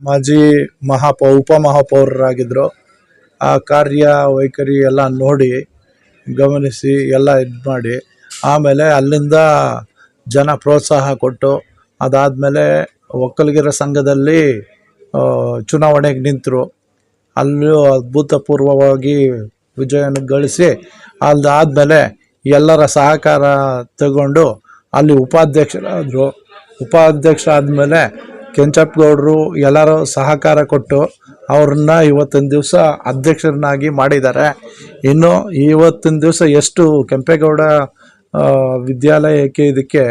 ಮಾಜಿ ಉಪಮಹಾಪೌರರಾಗಿದ್ದರು. ಆ ಕಾರ್ಯ ವೈಖರಿ ಎಲ್ಲ ನೋಡಿ ಗಮನಿಸಿ ಎಲ್ಲ ಇದು ಮಾಡಿ ಆಮೇಲೆ ಅಲ್ಲಿಂದ ಜನ ಪ್ರೋತ್ಸಾಹ ಕೊಟ್ಟು ಅದಾದಮೇಲೆ ಒಕ್ಕಲಿಗರ ಸಂಘದಲ್ಲಿ ಚುನಾವಣೆಗೆ ನಿಂತರು. ಅಲ್ಲೂ ಅಭೂತಪೂರ್ವವಾಗಿ ವಿಜಯನ ಗಳಿಸಿ ಅದಾದಮೇಲೆ ಎಲ್ಲರ ಸಹಕಾರ ತಗೊಂಡು ಅಲ್ಲಿ ಉಪಾಧ್ಯಕ್ಷರಾದರು. ಉಪಾಧ್ಯಕ್ಷರಾದಮೇಲೆ ಕೆಂಚಪ್ಪಗೌಡರು ಎಲ್ಲರೂ ಸಹಕಾರ ಕೊಟ್ಟು ಅವ್ರನ್ನ ಇವತ್ತಿನ ದಿವಸ ಅಧ್ಯಕ್ಷರನ್ನಾಗಿ ಮಾಡಿದ್ದಾರೆ. ಇನ್ನು ಇವತ್ತಿನ ದಿವಸ ಎಷ್ಟು ಕೆಂಪೇಗೌಡ ವಿದ್ಯಾಲಯಕ್ಕೆ ಇದಕ್ಕೆ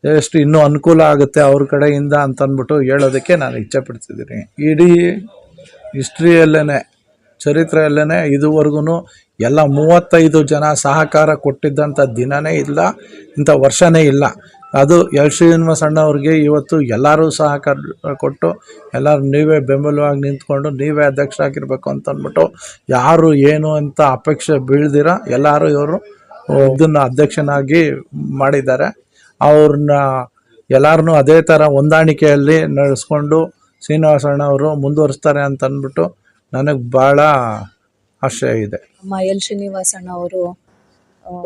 ಎಷ್ಟು ಇನ್ನೂ ಅನುಕೂಲ ಆಗುತ್ತೆ ಅವ್ರ ಕಡೆಯಿಂದ ಅಂತಂದ್ಬಿಟ್ಟು ಹೇಳೋದಕ್ಕೆ ನಾನು ಇಚ್ಛೆಪಡ್ತಿದ್ದೀನಿ. ಇಡೀ ಹಿಸ್ಟ್ರಿಯಲ್ಲೇ ಚರಿತ್ರೆಯಲ್ಲೇ ಇದುವರೆಗೂ ಎಲ್ಲ 35 ಜನ ಸಹಕಾರ ಕೊಟ್ಟಿದ್ದಂಥ ದಿನವೇ ಇಲ್ಲ, ಇಂಥ ವರ್ಷವೇ ಇಲ್ಲ. ಅದು ಎಲ್ ಶ್ರೀನಿವಾಸ ಅಣ್ಣವ್ರಿಗೆ ಇವತ್ತು ಎಲ್ಲರೂ ಸಹಕಾರ ಕೊಟ್ಟು ಎಲ್ಲರೂ ನೀವೇ ಬೆಂಬಲವಾಗಿ ನಿಂತ್ಕೊಂಡು ನೀವೇ ಅಧ್ಯಕ್ಷರಾಗಿರ್ಬೇಕು ಅಂತಂದ್ಬಿಟ್ಟು ಯಾರು ಏನು ಅಂತ ಅಪೇಕ್ಷೆ ಬೀಳ್ದಿರ ಎಲ್ಲರೂ ಇವರು ಇದನ್ನು ಅಧ್ಯಕ್ಷನಾಗಿ ಮಾಡಿದ್ದಾರೆ. ಅವ್ರನ್ನ ಎಲ್ಲರನ್ನೂ ಅದೇ ಥರ ಹೊಂದಾಣಿಕೆಯಲ್ಲಿ ನಡೆಸ್ಕೊಂಡು ಶ್ರೀನಿವಾಸಣ್ಣವರು ಮುಂದುವರಿಸ್ತಾರೆ ಅಂತ ಅಂದ್ಬಿಟ್ಟು ನನಗೆ ಭಾಳ ಆಶಯ ಇದೆ. ಎಲ್ ಶ್ರೀನಿವಾಸಣ್ಣ ಅವರು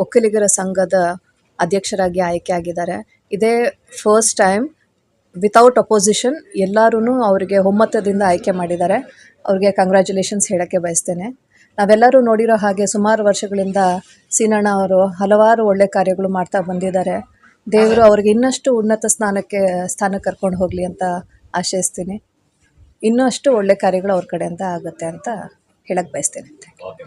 ಒಕ್ಕಲಿಗರ ಸಂಘದ ಅಧ್ಯಕ್ಷರಾಗಿ ಆಯ್ಕೆ ಆಗಿದ್ದಾರೆ. ಇದೇ ಫಸ್ಟ್ ಟೈಮ್ ವಿತೌಟ್ ಅಪೋಸಿಷನ್ ಎಲ್ಲರೂ ಅವರಿಗೆ ಒಮ್ಮತದಿಂದ ಆಯ್ಕೆ ಮಾಡಿದ್ದಾರೆ. ಅವ್ರಿಗೆ ಕಂಗ್ರ್ಯಾಚುಲೇಷನ್ಸ್ ಹೇಳೋಕ್ಕೆ ಬಯಸ್ತೇನೆ. ನಾವೆಲ್ಲರೂ ನೋಡಿರೋ ಹಾಗೆ ಸುಮಾರು ವರ್ಷಗಳಿಂದ ಸೀನಣ್ಣ ಅವರು ಹಲವಾರು ಒಳ್ಳೆ ಕಾರ್ಯಗಳು ಮಾಡ್ತಾ ಬಂದಿದ್ದಾರೆ. ದೇವರು ಅವ್ರಿಗೆ ಇನ್ನಷ್ಟು ಉನ್ನತ ಸ್ಥಾನಕ್ಕೆ ಕರ್ಕೊಂಡು ಹೋಗಲಿ ಅಂತ ಆಶಯಿಸ್ತೀನಿ. ಇನ್ನೂ ಅಷ್ಟು ಒಳ್ಳೆ ಕಾರ್ಯಗಳು ಅವ್ರ ಕಡೆಯಿಂದ ಆಗುತ್ತೆ ಅಂತ ಹೇಳಕ್ಕೆ ಬಯಸ್ತೇನೆ.